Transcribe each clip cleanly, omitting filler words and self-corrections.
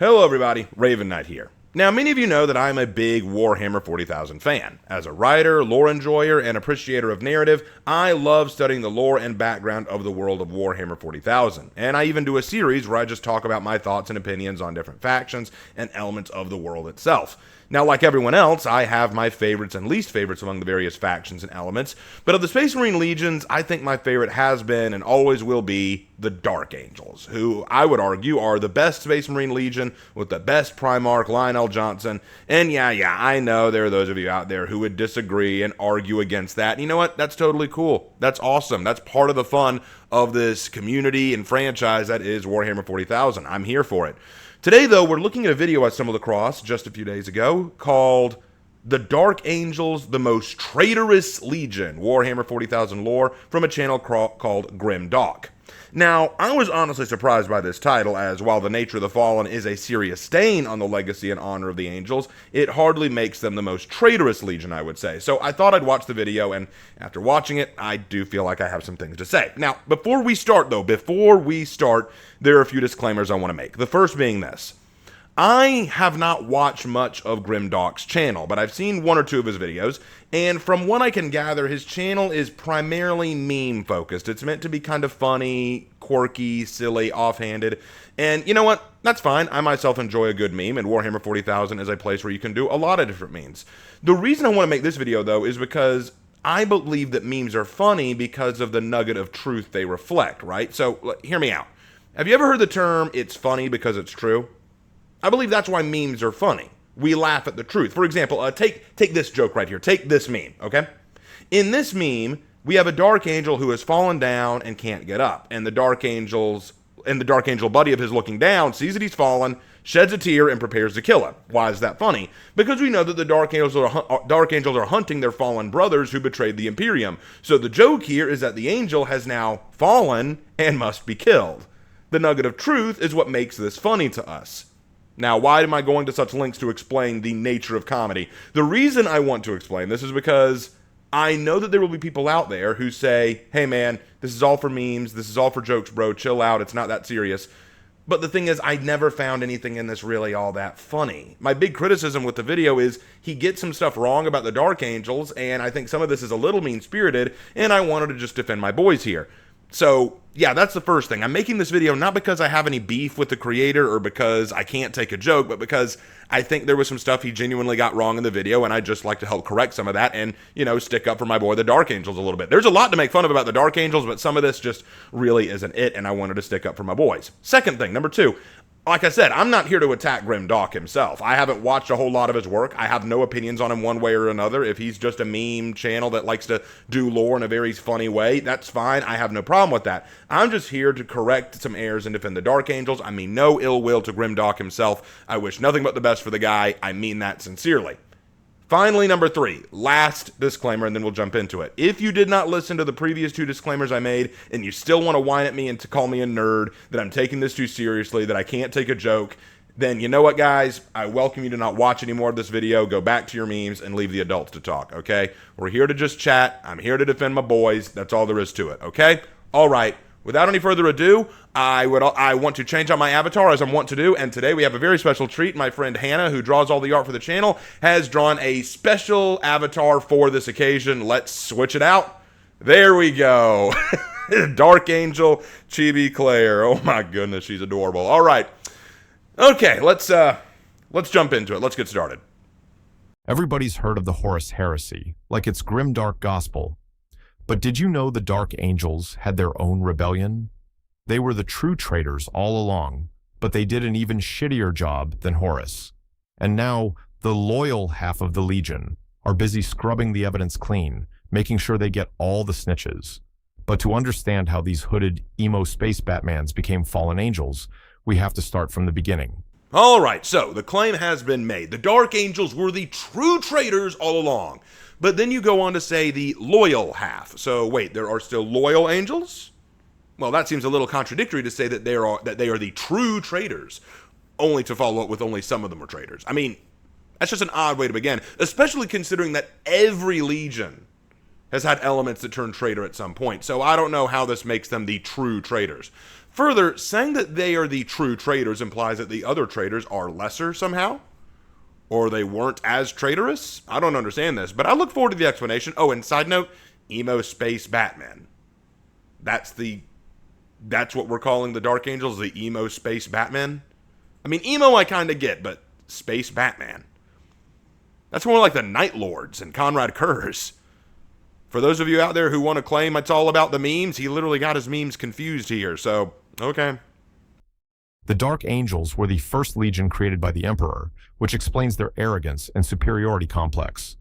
Hello everybody, Raven Knight here. Now, many of you know that I'm a big Warhammer 40,000 fan. As a writer, lore enjoyer, and appreciator of narrative, I love studying the lore and background of the world of Warhammer 40,000. And I even do a series where I just talk about my thoughts and opinions on different factions and elements of the world itself. Now, like everyone else, I have my favorites and least favorites among the various factions and elements, but of the Space Marine Legions, I think my favorite has been and always will be the Dark Angels, who I would argue are the best Space Marine Legion with the best Primarch Lionel Johnson. And yeah, I know there are those of you out there who would disagree and argue against that. And you know what? That's totally cool. That's awesome. That's part of the fun of this community and franchise that is Warhammer 40,000. I'm here for it. Today, though, we're looking at a video I stumbled across just a few days ago called The Dark Angels, the Most Traitorous Legion, Warhammer 40,000 lore, from a channel called Grimdark. Now, I was honestly surprised by this title, as while the nature of the Fallen is a serious stain on the legacy and honor of the Angels, it hardly makes them the most traitorous legion, I would say. So I thought I'd watch the video, and after watching it, I do feel like I have some things to say. Now, before we start, there are a few disclaimers I want to make. The first being this. I have not watched much of Grimdark's channel, but I've seen one or two of his videos, and from what I can gather, his channel is primarily meme-focused. It's meant to be kind of funny, quirky, silly, offhanded, and you know what? That's fine. I myself enjoy a good meme, and Warhammer 40,000 is a place where you can do a lot of different memes. The reason I want to make this video, though, is because I believe that memes are funny because of the nugget of truth they reflect, right? So, hear me out. Have you ever heard the term, "it's funny because it's true"? I believe that's why memes are funny. We laugh at the truth. For example, take this joke right here. Take this meme, okay? In this meme, we have a Dark Angel who has fallen down and can't get up. And the Dark Angel buddy of his looking down sees that he's fallen, sheds a tear, and prepares to kill him. Why is that funny? Because we know that the Dark Angels are hunting their fallen brothers who betrayed the Imperium. So the joke here is that the Angel has now fallen and must be killed. The nugget of truth is what makes this funny to us. Now, why am I going to such lengths to explain the nature of comedy? The reason I want to explain this is because I know that there will be people out there who say, hey man, this is all for memes, this is all for jokes, bro, chill out, it's not that serious. But the thing is, I never found anything in this really all that funny. My big criticism with the video is he gets some stuff wrong about the Dark Angels, and I think some of this is a little mean-spirited, and I wanted to just defend my boys here. So, yeah, that's the first thing. I'm making this video not because I have any beef with the creator or because I can't take a joke, but because I think there was some stuff he genuinely got wrong in the video, and I'd just like to help correct some of that and, you know, stick up for my boy, the Dark Angels, a little bit. There's a lot to make fun of about the Dark Angels, but some of this just really isn't it, and I wanted to stick up for my boys. Second thing, number two. Like I said, I'm not here to attack Grimdark himself. I haven't watched a whole lot of his work. I have no opinions on him one way or another. If he's just a meme channel that likes to do lore in a very funny way, that's fine. I have no problem with that. I'm just here to correct some errors and defend the Dark Angels. I mean no ill will to Grimdark himself. I wish nothing but the best for the guy. I mean that sincerely. Finally, number three, last disclaimer, and then we'll jump into it. If you did not listen to the previous two disclaimers I made, and you still want to whine at me and to call me a nerd, that I'm taking this too seriously, that I can't take a joke, then you know what, guys? I welcome you to not watch any more of this video, go back to your memes, and leave the adults to talk, okay? We're here to just chat. I'm here to defend my boys. That's all there is to it, okay? All right. Without any further ado, I want to change out my avatar as I want to do, and today we have a very special treat. My friend Hannah, who draws all the art for the channel, has drawn a special avatar for this occasion. Let's switch it out. There we go. Dark Angel Chibi Claire. Oh my goodness, she's adorable. All right. Okay, let's jump into it. Let's get started. Everybody's heard of the Horus Heresy, like it's grimdark gospel. But did you know the Dark Angels had their own rebellion? They were the true traitors all along, but they did an even shittier job than Horus. And now, the loyal half of the Legion are busy scrubbing the evidence clean, making sure they get all the snitches. But to understand how these hooded emo space Batmans became fallen angels, we have to start from the beginning. All right, so the claim has been made. The Dark Angels were the true traitors all along. But then you go on to say the loyal half. So wait, there are still loyal angels? Well, that seems a little contradictory to say that they are the true traitors, only to follow up with only some of them are traitors. I mean, that's just an odd way to begin, especially considering that every legion has had elements that turn traitor at some point. So I don't know how this makes them the true traitors. Further, saying that they are the true traitors implies that the other traitors are lesser somehow, or they weren't as traitorous. I don't understand this, but I look forward to the explanation. Oh, and side note, emo space Batman. That's what we're calling the Dark Angels, the emo space Batman. I mean, emo I kind of get, but space Batman. That's more like the Night Lords and Conrad Kurz. For those of you out there who want to claim it's all about the memes, he literally got his memes confused here, so, okay. The Dark Angels were the first legion created by the Emperor, which explains their arrogance and superiority complex.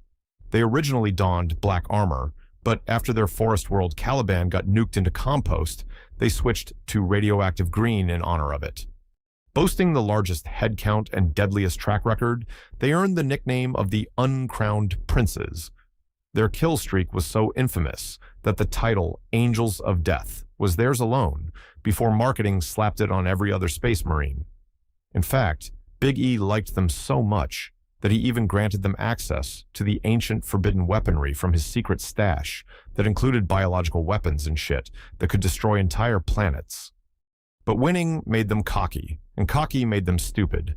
They originally donned black armor, but after their forest world Caliban got nuked into compost, they switched to radioactive green in honor of it. Boasting the largest head count and deadliest track record, they earned the nickname of the Uncrowned Princes. Their kill streak was so infamous that the title Angels of Death was theirs alone, before marketing slapped it on every other space marine. In fact, Big E liked them so much that he even granted them access to the ancient forbidden weaponry from his secret stash that included biological weapons and shit that could destroy entire planets. But winning made them cocky, and cocky made them stupid.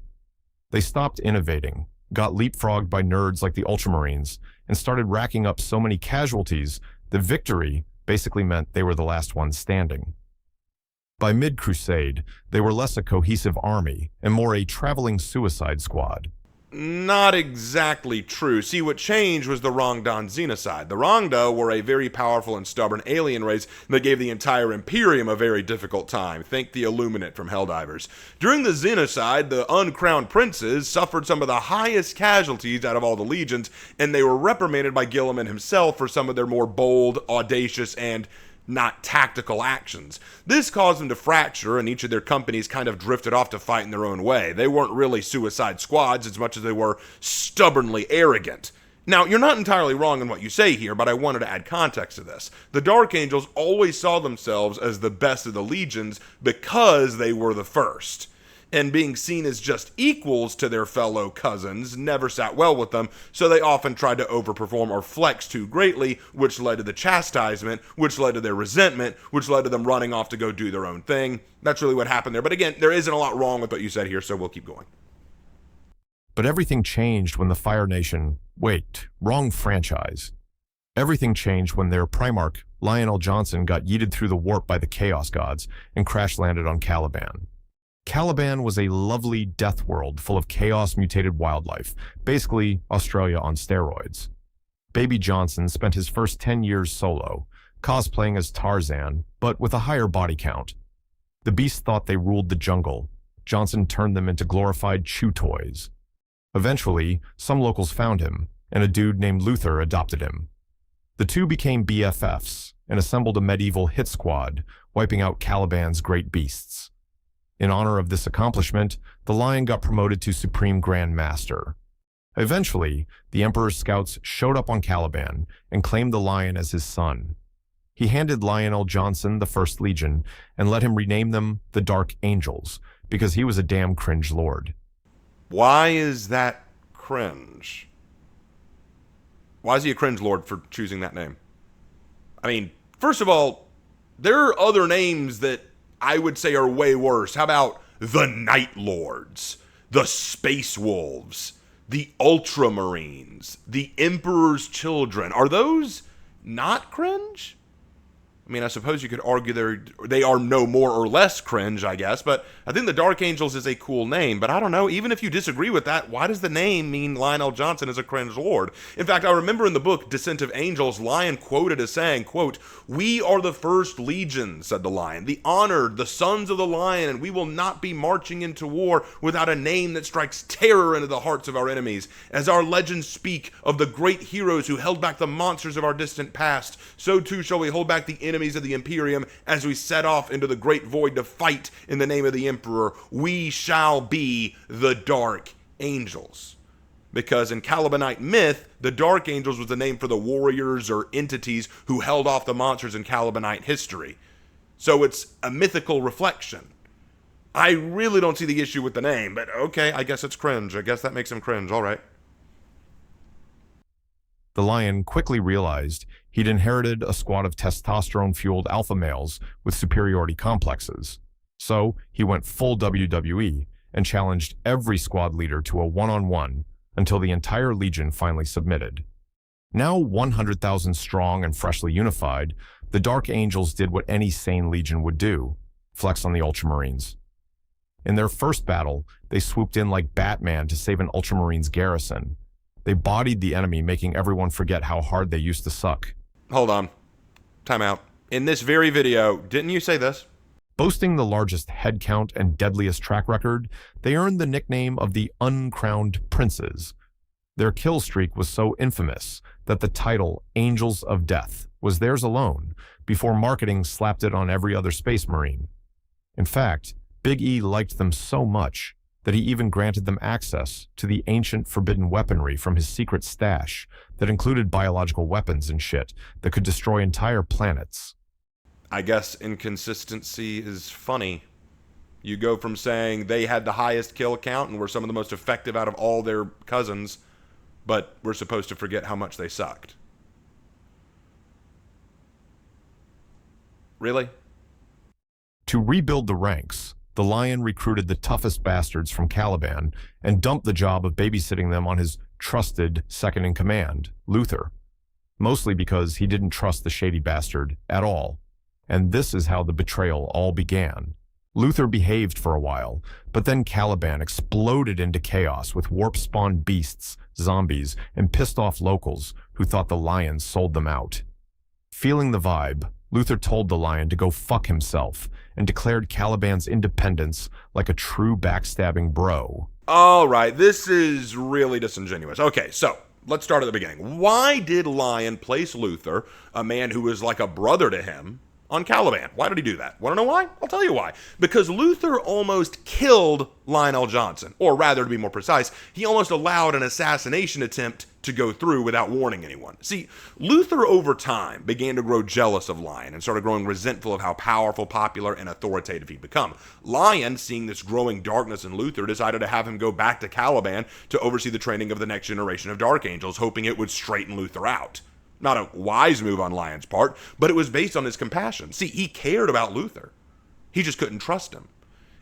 They stopped innovating, got leapfrogged by nerds like the Ultramarines, and started racking up so many casualties that victory basically meant they were the last ones standing. By mid-Crusade, they were less a cohesive army and more a traveling suicide squad. Not exactly true. See, what changed was the Rongdan Xenocide. The Rongda were a very powerful and stubborn alien race that gave the entire Imperium a very difficult time. Think the Illuminate from Helldivers. During the Xenocide, the uncrowned princes suffered some of the highest casualties out of all the legions, and they were reprimanded by Gilliman himself for some of their more bold, audacious, and not tactical actions. This caused them to fracture, and each of their companies kind of drifted off to fight in their own way. They weren't really suicide squads as much as they were stubbornly arrogant. Now, you're not entirely wrong in what you say here, but I wanted to add context to this. The Dark Angels always saw themselves as the best of the legions because they were the first. And being seen as just equals to their fellow cousins never sat well with them, so they often tried to overperform or flex too greatly, which led to the chastisement, which led to their resentment, which led to them running off to go do their own thing. That's really what happened there. But again, there isn't a lot wrong with what you said here, so we'll keep going. But everything changed when the Fire Nation... Wait, wrong franchise. Everything changed when their Primarch, Lionel Johnson, got yeeted through the warp by the Chaos Gods and crash-landed on Caliban. Caliban was a lovely death world full of chaos-mutated wildlife, basically Australia on steroids. Baby Johnson spent his first 10 years solo, cosplaying as Tarzan, but with a higher body count. The beasts thought they ruled the jungle. Johnson turned them into glorified chew toys. Eventually, some locals found him, and a dude named Luther adopted him. The two became BFFs and assembled a medieval hit squad, wiping out Caliban's great beasts. In honor of this accomplishment, the Lion got promoted to Supreme Grand Master. Eventually, the Emperor's scouts showed up on Caliban and claimed the Lion as his son. He handed Lionel Johnson the First Legion and let him rename them the Dark Angels, because he was a damn cringe lord. Why is that cringe? Why is he a cringe lord for choosing that name? I mean, first of all, there are other names that I would say are way worse. How about the Night Lords, the Space Wolves, the Ultramarines, the Emperor's Children? Are those not cringe? I mean, I suppose you could argue they are no more or less cringe, I guess, but I think the Dark Angels is a cool name, but I don't know, even if you disagree with that, why does the name mean Lionel Johnson is a cringe lord? In fact, I remember in the book, Descent of Angels, Lion quoted as saying, quote, "We are the first legion," said the Lion, "the honored, the sons of the Lion, and we will not be marching into war without a name that strikes terror into the hearts of our enemies. As our legends speak of the great heroes who held back the monsters of our distant past, so too shall we hold back the enemies of the Imperium as we set off into the great void to fight in the name of the Emperor. We shall be the Dark Angels." Because in Calibanite myth, the Dark Angels was the name for the warriors or entities who held off the monsters in Calibanite history. So it's a mythical reflection. I really don't see the issue with the name, but okay, I guess it's cringe. I guess that makes him cringe, all right. The Lion quickly realized he'd inherited a squad of testosterone-fueled alpha males with superiority complexes. So he went full WWE and challenged every squad leader to a one-on-one until the entire legion finally submitted. Now 100,000 strong and freshly unified, the Dark Angels did what any sane legion would do: flex on the Ultramarines. In their first battle, they swooped in like Batman to save an Ultramarines garrison. They bodied the enemy, making everyone forget how hard they used to suck. Hold on. Time out. In this very video, didn't you say this? Boasting the largest head count and deadliest track record, they earned the nickname of the Uncrowned Princes. Their kill streak was so infamous that the title Angels of Death was theirs alone, before marketing slapped it on every other Space Marine. In fact, Big E liked them so much that he even granted them access to the ancient forbidden weaponry from his secret stash that included biological weapons and shit that could destroy entire planets. I guess inconsistency is funny. You go from saying they had the highest kill count and were some of the most effective out of all their cousins, but we're supposed to forget how much they sucked. Really? To rebuild the ranks, the Lion recruited the toughest bastards from Caliban and dumped the job of babysitting them on his trusted second-in-command, Luther, mostly because he didn't trust the shady bastard at all. And this is how the betrayal all began. Luther behaved for a while, but then Caliban exploded into chaos with warp-spawned beasts, zombies, and pissed-off locals who thought the Lion sold them out. Feeling the vibe, Luther told the Lion to go fuck himself and declared Caliban's independence like a true backstabbing bro. All right, this is really disingenuous. Okay, so let's start at the beginning. Why did Lion place Luther, a man who was like a brother to him, on Caliban? Why did he do that? Want to know why? I'll tell you why. Because Luther almost killed Lionel Johnson. Or rather, to be more precise, he almost allowed an assassination attempt to go through without warning anyone. See, Luther over time began to grow jealous of Lion and started growing resentful of how powerful, popular, and authoritative he'd become. Lion, seeing this growing darkness in Luther, decided to have him go back to Caliban to oversee the training of the next generation of Dark Angels, hoping it would straighten Luther out. Not a wise move on Lion's part, but it was based on his compassion. See, he cared about Luther. He just couldn't trust him.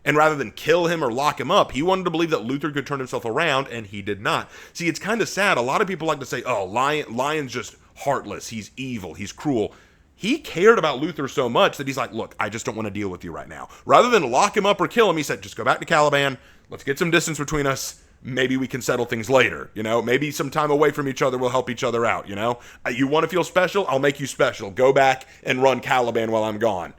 And rather than kill him or lock him up, he wanted to believe that Luther could turn himself around, and he did not. See, it's kind of sad. A lot of people like to say, oh, Lion's just heartless. He's evil. He's cruel. He cared about Luther so much that he's like, look, I just don't want to deal with you right now. Rather than lock him up or kill him, he said, just go back to Caliban. Let's get some distance between us. Maybe we can settle things later, Maybe some time away from each other will help each other out, You want to feel special? I'll make you special. Go back and run Caliban while I'm gone.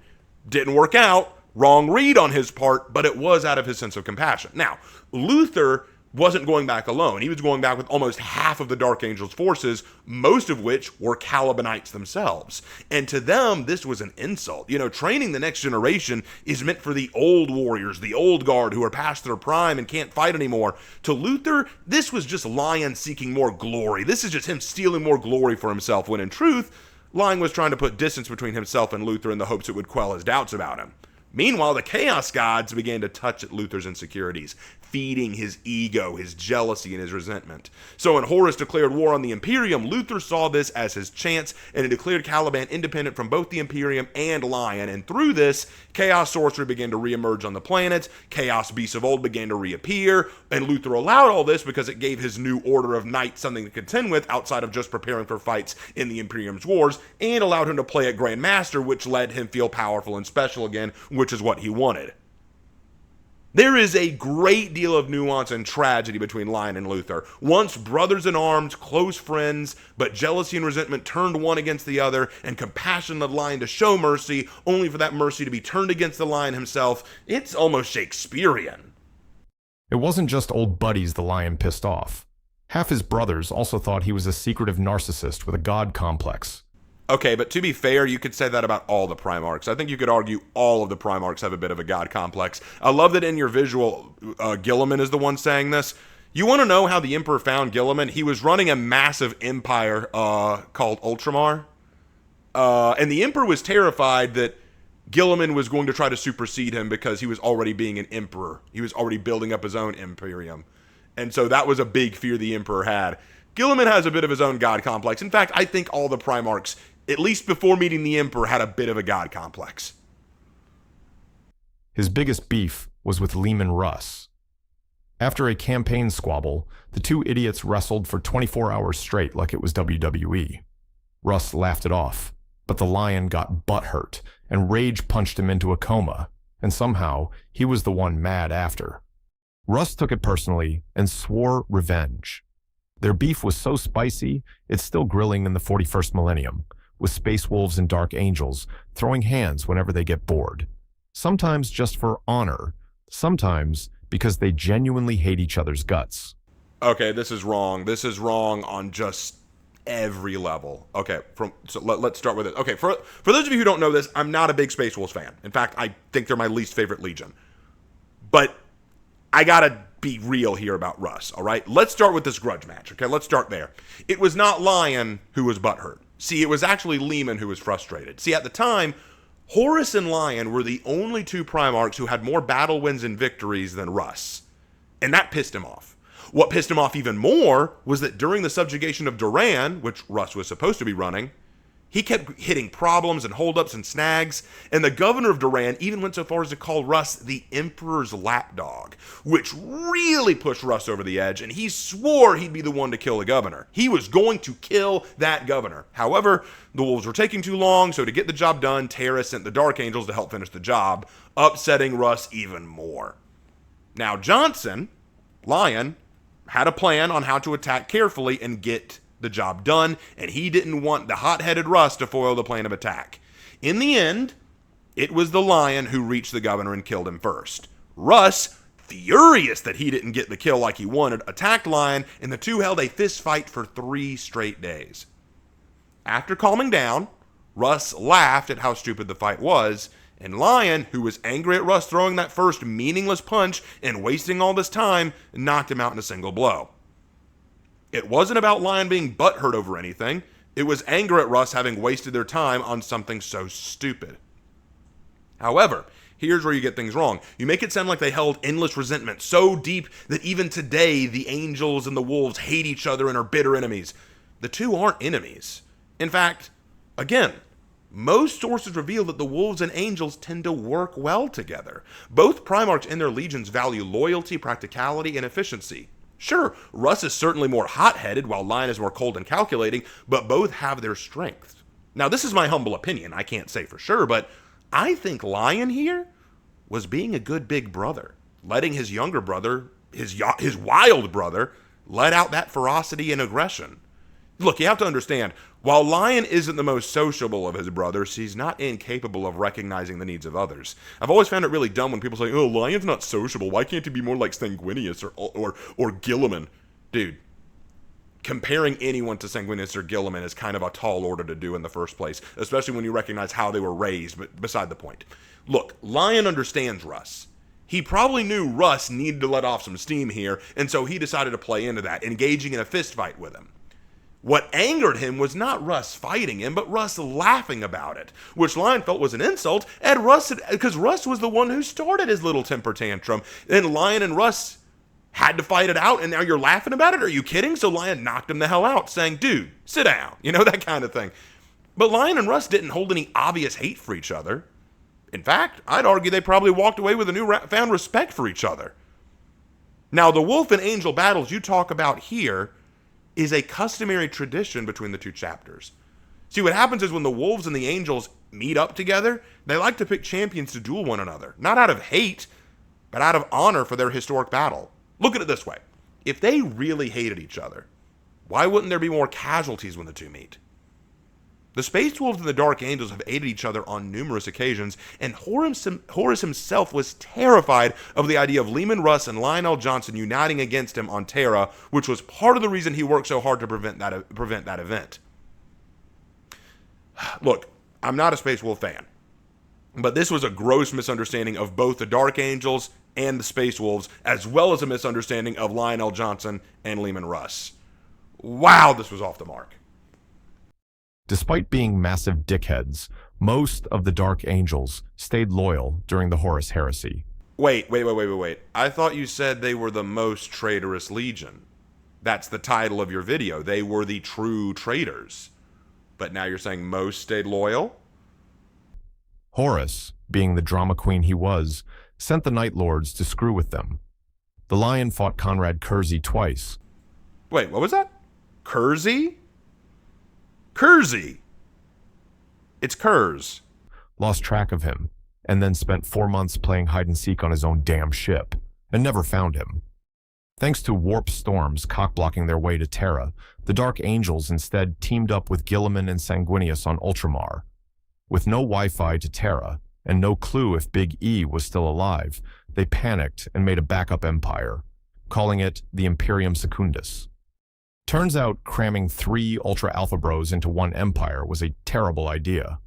Didn't work out. Wrong read on his part, but it was out of his sense of compassion. Now, Luther wasn't going back alone. He was going back with almost half of the Dark Angel's forces, most of which were Calibanites themselves. And to them, this was an insult. Training the next generation is meant for the old warriors, the old guard who are past their prime and can't fight anymore. To Luther, this was just Lion seeking more glory. This is just him stealing more glory for himself, when in truth, Lion was trying to put distance between himself and Luther in the hopes it would quell his doubts about him. Meanwhile, the Chaos Gods began to touch at Luther's insecurities, feeding his ego, his jealousy, and his resentment. So when Horus declared war on the Imperium, Luther saw this as his chance, and he declared Caliban independent from both the Imperium and Lion. And through this, Chaos sorcery began to reemerge on the planet, Chaos beasts of old began to reappear, and Luther allowed all this because it gave his new order of knights something to contend with outside of just preparing for fights in the Imperium's wars, and allowed him to play at Grand Master, which let him feel powerful and special again, which is what he wanted. There is a great deal of nuance and tragedy between Lion and Luther. Once brothers in arms, close friends, but jealousy and resentment turned one against the other, and compassion led Lion to show mercy, only for that mercy to be turned against the Lion himself. It's almost Shakespearean. It wasn't just old buddies the Lion pissed off. Half his brothers also thought he was a secretive narcissist with a god complex. Okay, but to be fair, you could say that about all the Primarchs. I think you could argue all of the Primarchs have a bit of a god complex. I love that in your visual, Guilliman is the one saying this. You want to know how the Emperor found Guilliman? He was running a massive empire called Ultramar. And the Emperor was terrified that Guilliman was going to try to supersede him because he was already being an emperor. He was already building up his own imperium. And so that was a big fear the Emperor had. Guilliman has a bit of his own god complex. In fact, I think all the Primarchs, at least before meeting the Emperor, had a bit of a god complex. His biggest beef was with Leman Russ. After a campaign squabble, the two idiots wrestled for 24 hours straight like it was WWE. Russ laughed it off, but the Lion got butthurt and rage punched him into a coma, and somehow he was the one mad after. Russ took it personally and swore revenge. Their beef was so spicy, it's still grilling in the 41st millennium, with Space Wolves and Dark Angels throwing hands whenever they get bored. Sometimes just for honor, sometimes because they genuinely hate each other's guts. Okay, this is wrong. This is wrong on just every level. Okay, let's start with it. Okay, for those of you who don't know this, I'm not a big Space Wolves fan. In fact, I think they're my least favorite Legion. But I gotta be real here about Russ, all right? Let's start with this grudge match, okay? Let's start there. It was not Lion who was butthurt. See, it was actually Leman who was frustrated. See, at the time, Horus and Lion were the only two Primarchs who had more battle wins and victories than Russ. And that pissed him off. What pissed him off even more was that during the subjugation of Duran, which Russ was supposed to be running, he kept hitting problems and holdups and snags, and the governor of Duran even went so far as to call Russ the Emperor's lapdog, which really pushed Russ over the edge, and he swore he'd be the one to kill the governor. He was going to kill that governor. However, the Wolves were taking too long, so to get the job done, Terra sent the Dark Angels to help finish the job, upsetting Russ even more. Now, Johnson, Lion, had a plan on how to attack carefully and get the job done, and he didn't want the hot-headed Russ to foil the plan of attack. In the end, it was the Lion who reached the governor and killed him first. Russ, furious that he didn't get the kill like he wanted, attacked Lion, and the two held a fist fight for 3 straight days. After calming down, Russ laughed at how stupid the fight was, and Lion, who was angry at Russ throwing that first meaningless punch and wasting all this time, knocked him out in a single blow. It wasn't about Lion being butthurt over anything. It was anger at Russ having wasted their time on something so stupid. However, here's where you get things wrong. You make it sound like they held endless resentment so deep that even today the Angels and the Wolves hate each other and are bitter enemies. The two aren't enemies. In fact, again, most sources reveal that the Wolves and Angels tend to work well together. Both Primarchs and their legions value loyalty, practicality, and efficiency. Sure, Russ is certainly more hot-headed while Lion is more cold and calculating, but both have their strengths. Now, this is my humble opinion. I can't say for sure, but I think Lion here was being a good big brother, letting his younger brother, his wild brother, let out that ferocity and aggression. Look, you have to understand, while Lion isn't the most sociable of his brothers, he's not incapable of recognizing the needs of others. I've always found it really dumb when people say, oh, Lion's not sociable, why can't he be more like Sanguinius or Guilliman? Dude, comparing anyone to Sanguinius or Guilliman is kind of a tall order to do in the first place, especially when you recognize how they were raised, but beside the point. Look, Lion understands Russ. He probably knew Russ needed to let off some steam here, and so he decided to play into that, engaging in a fist fight with him. What angered him was not Russ fighting him, but Russ laughing about it, which Lion felt was an insult, and because Russ was the one who started his little temper tantrum, and Lion and Russ had to fight it out, and now you're laughing about it? Are you kidding? So Lion knocked him the hell out, saying, dude, sit down, that kind of thing. But Lion and Russ didn't hold any obvious hate for each other. In fact, I'd argue they probably walked away with a newfound respect for each other. Now, the Wolf and Angel battles you talk about here is a customary tradition between the two chapters. See, what happens is when the Wolves and the Angels meet up together, they like to pick champions to duel one another, not out of hate, but out of honor for their historic battle. Look at it this way. If they really hated each other, why wouldn't there be more casualties when the two meet? The Space Wolves and the Dark Angels have aided each other on numerous occasions, and Horus himself was terrified of the idea of Leman Russ and Lionel Johnson uniting against him on Terra, which was part of the reason he worked so hard to prevent that event. Look, I'm not a Space Wolf fan, but this was a gross misunderstanding of both the Dark Angels and the Space Wolves, as well as a misunderstanding of Lionel Johnson and Leman Russ. Wow, this was off the mark. Despite being massive dickheads, most of the Dark Angels stayed loyal during the Horus Heresy. Wait. I thought you said they were the most traitorous legion. That's the title of your video. They were the true traitors. But now you're saying most stayed loyal? Horus, being the drama queen he was, sent the Night Lords to screw with them. The Lion fought Conrad Kersey twice. Wait, what was that? Kersey? Kersey. It's Kurs. Lost track of him, and then spent 4 months playing hide-and-seek on his own damn ship, and never found him. Thanks to warp storms cock-blocking their way to Terra, the Dark Angels instead teamed up with Guilliman and Sanguinius on Ultramar. With no Wi-Fi to Terra, and no clue if Big E was still alive, they panicked and made a backup empire, calling it the Imperium Secundus. Turns out cramming 3 Ultra Alpha Bros into one empire was a terrible idea.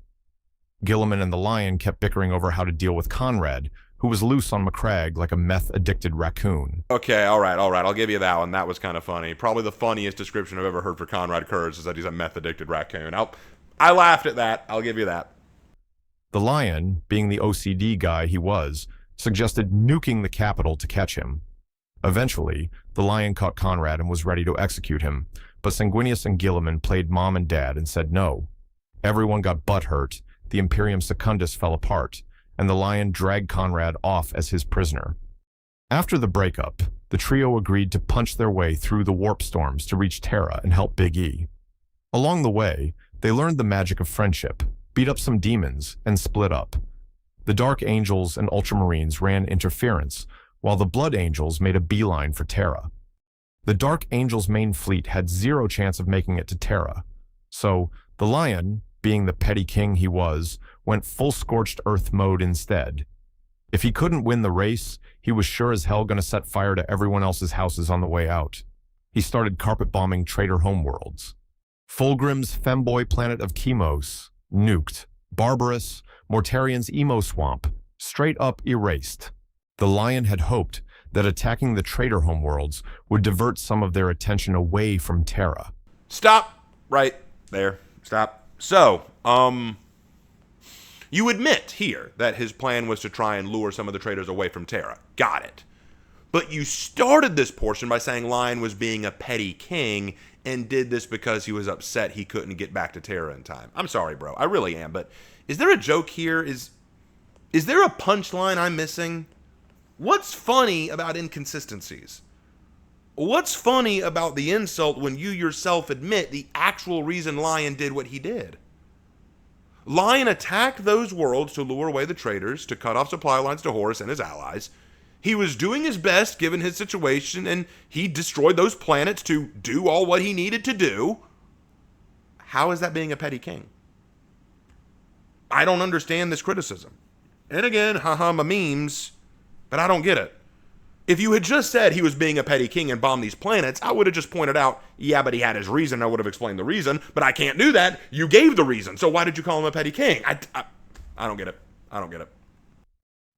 Guilliman and the Lion kept bickering over how to deal with Conrad, who was loose on Macragge like a meth-addicted raccoon. Okay, all right, I'll give you that one. That was kind of funny. Probably the funniest description I've ever heard for Conrad Kurz is that he's a meth-addicted raccoon. I laughed at that. I'll give you that. The Lion, being the OCD guy he was, suggested nuking the capital to catch him. Eventually, the Lion caught Conrad and was ready to execute him, but Sanguinius and Guilliman played mom and dad and said no. Everyone got butthurt, the Imperium Secundus fell apart, and the Lion dragged Conrad off as his prisoner. After the breakup, the trio agreed to punch their way through the warp storms to reach Terra and help Big E. Along the way, they learned the magic of friendship, beat up some demons, and split up. The Dark Angels and Ultramarines ran interference, while the Blood Angels made a beeline for Terra. The Dark Angels' main fleet had 0 chance of making it to Terra, so the Lion, being the petty king he was, went full scorched earth mode instead. If he couldn't win the race, he was sure as hell going to set fire to everyone else's houses on the way out. He started carpet bombing traitor homeworlds. Fulgrim's femboy planet of Chemos, nuked. Barbarous, Mortarian's emo swamp, straight up erased. The Lion had hoped that attacking the traitor homeworlds would divert some of their attention away from Terra. Stop right there. Stop. So, you admit here that his plan was to try and lure some of the traitors away from Terra. Got it. But you started this portion by saying Lion was being a petty king and did this because he was upset he couldn't get back to Terra in time. I'm sorry, bro. I really am. But is there a joke here? Is there a punchline I'm missing? What's funny about inconsistencies? What's funny about the insult when you yourself admit the actual reason Lion did what he did? Lion attacked those worlds to lure away the traitors, to cut off supply lines to Horus and his allies. He was doing his best given his situation, and he destroyed those planets to do all what he needed to do. How is that being a petty king? I don't understand this criticism. And again, haha, my memes, but I don't get it. If you had just said he was being a petty king and bombed these planets, I would have just pointed out, yeah, but he had his reason. I would have explained the reason, but I can't do that. You gave the reason, so why did you call him a petty king? I don't get it. I don't get it.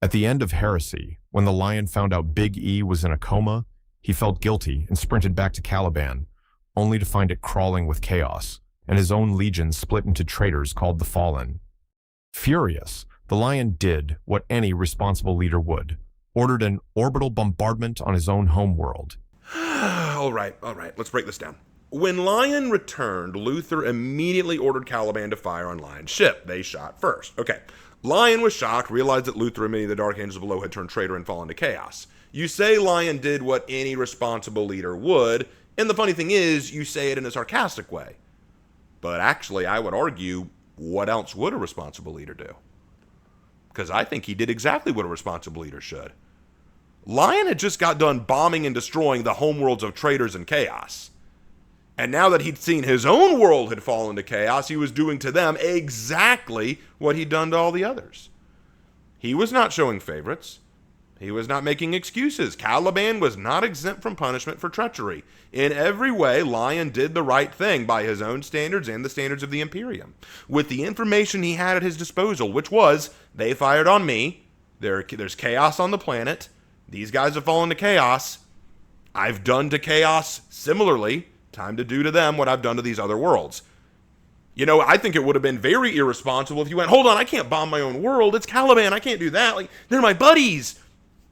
At the end of Heresy, when the Lion found out Big E was in a coma, he felt guilty and sprinted back to Caliban, only to find it crawling with chaos, and his own legion split into traitors called the Fallen. Furious, the Lion did what any responsible leader would, ordered an orbital bombardment on his own homeworld. All right, let's break this down. When Lion returned, Luther immediately ordered Caliban to fire on Lion's ship. They shot first. Okay. Lion was shocked, realized that Luther and many of the Dark Angels below had turned traitor and fallen to chaos. You say Lion did what any responsible leader would, and the funny thing is, you say it in a sarcastic way. But actually, I would argue, what else would a responsible leader do? Because I think he did exactly what a responsible leader should. Lion had just got done bombing and destroying the homeworlds of traitors and chaos. And now that he'd seen his own world had fallen to chaos, he was doing to them exactly what he'd done to all the others. He was not showing favorites. He was not making excuses. Caliban was not exempt from punishment for treachery. In every way, Lion did the right thing by his own standards and the standards of the Imperium. With the information he had at his disposal, which was, they fired on me, there's chaos on the planet, these guys have fallen to chaos, I've done to chaos similarly, time to do to them what I've done to these other worlds. You know, I think it would have been very irresponsible if you went, hold on, I can't bomb my own world, it's Caliban, I can't do that, like, they're my buddies.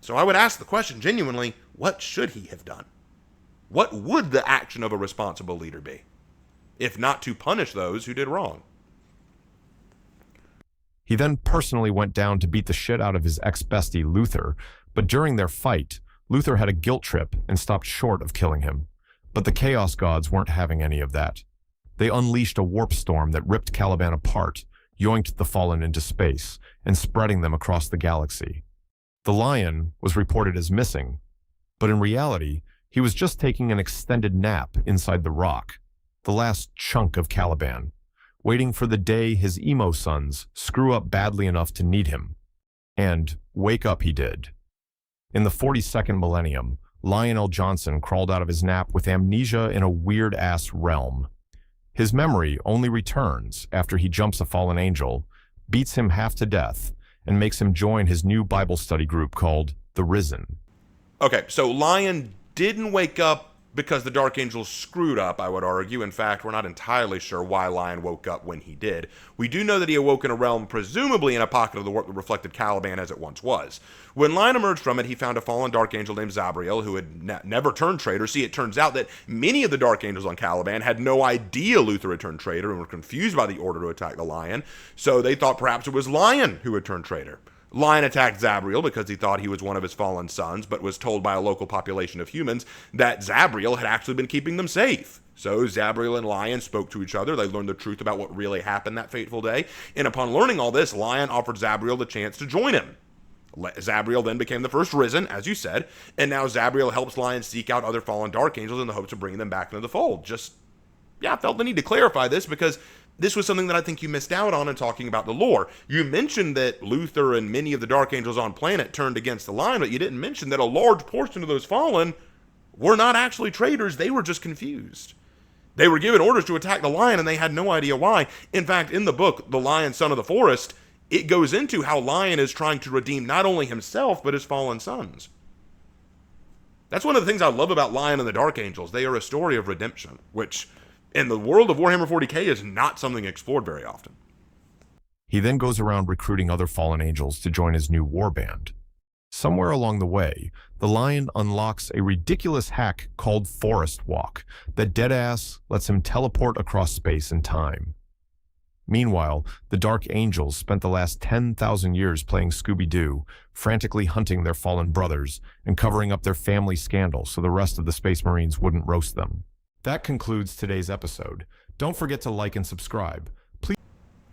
So I would ask the question genuinely, what should he have done? What would the action of a responsible leader be, if not to punish those who did wrong? He then personally went down to beat the shit out of his ex-bestie Luther, but during their fight, Luther had a guilt trip and stopped short of killing him. But the Chaos Gods weren't having any of that. They unleashed a warp storm that ripped Caliban apart, yoinked the Fallen into space, and spreading them across the galaxy. The Lion was reported as missing, but in reality, he was just taking an extended nap inside the rock, the last chunk of Caliban, waiting for the day his emo sons screw up badly enough to need him. And wake up he did. In the 42nd millennium, Lionel Johnson crawled out of his nap with amnesia in a weird-ass realm. His memory only returns after he jumps a fallen angel, beats him half to death, and makes him join his new Bible study group called The Risen. Okay, so Lion didn't wake up because the Dark Angels screwed up, I would argue. In fact, we're not entirely sure why Lion woke up when he did. We do know that he awoke in a realm, presumably in a pocket of the warp that reflected Caliban as it once was. When Lion emerged from it, he found a fallen Dark Angel named Zabriel, who had never turned traitor. See, it turns out that many of the Dark Angels on Caliban had no idea Luther had turned traitor and were confused by the order to attack the Lion, so they thought perhaps it was Lion who had turned traitor. Lion attacked Zabriel because he thought he was one of his fallen sons, but was told by a local population of humans that Zabriel had actually been keeping them safe. So Zabriel and Lion spoke to each other. They learned the truth about what really happened that fateful day. And upon learning all this, Lion offered Zabriel the chance to join him. Zabriel then became the first Risen, as you said, and now Zabriel helps Lion seek out other fallen Dark Angels in the hopes of bringing them back into the fold. I felt the need to clarify this because this was something that I think you missed out on in talking about the lore. You mentioned that Luther and many of the Dark Angels on planet turned against the Lion, but you didn't mention that a large portion of those fallen were not actually traitors. They were just confused. They were given orders to attack the Lion, and they had no idea why. In fact, in the book, The Lion, Son of the Forest, it goes into how Lion is trying to redeem not only himself, but his fallen sons. That's one of the things I love about Lion and the Dark Angels. They are a story of redemption, which in the world of Warhammer 40k is not something explored very often. He then goes around recruiting other fallen angels to join his new warband. Somewhere along the way, the Lion unlocks a ridiculous hack called Forest Walk that deadass lets him teleport across space and time. Meanwhile, the Dark Angels spent the last 10,000 years playing Scooby-Doo, frantically hunting their fallen brothers and covering up their family scandal so the rest of the Space Marines wouldn't roast them. That concludes today's episode. Don't forget to like and subscribe. Please.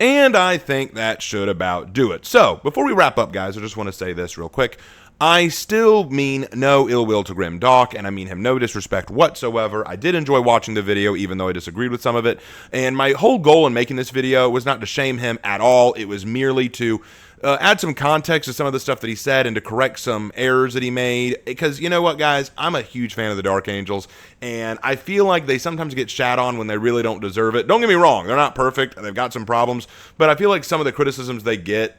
And I think that should about do it. So, before we wrap up, guys, I just want to say this real quick. I still mean no ill will to Grim Doc, and I mean him no disrespect whatsoever. I did enjoy watching the video, even though I disagreed with some of it. And my whole goal in making this video was not to shame him at all. It was merely to add some context to some of the stuff that he said and to correct some errors that he made. Because you know what, guys? I'm a huge fan of the Dark Angels, and I feel like they sometimes get shat on when they really don't deserve it. Don't get me wrong. They're not perfect. They've got some problems. But I feel like some of the criticisms they get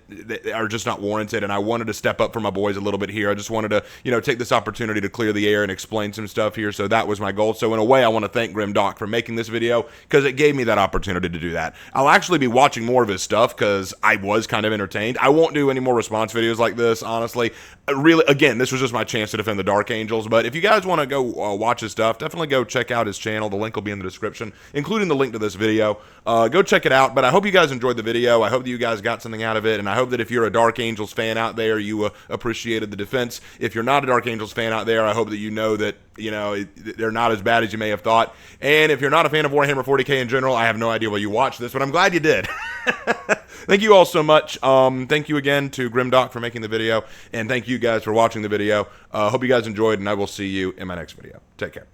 are just not warranted, and I wanted to step up for my boys a little bit here. I just wanted to, take this opportunity to clear the air and explain some stuff here. So that was my goal. So in a way, I want to thank Grim Doc for making this video because it gave me that opportunity to do that. I'll actually be watching more of his stuff because I was kind of entertained. I won't do any more response videos like this, honestly. Really, again, this was just my chance to defend the Dark Angels. But if you guys want to go watch his stuff, definitely go check out his channel. The link will be in the description, including the link to this video. Go check it out. But I hope you guys enjoyed the video. I hope that you guys got something out of it. And I hope that if you're a Dark Angels fan out there, you appreciated the defense. If you're not a Dark Angels fan out there, I hope that you know that, they're not as bad as you may have thought. And if you're not a fan of Warhammer 40k in general, I have no idea why you watched this, but I'm glad you did. Thank you all so much. Thank you again to Grimdoc for making the video, and thank you guys for watching the video. Hope you guys enjoyed, and I will see you in my next video. Take care.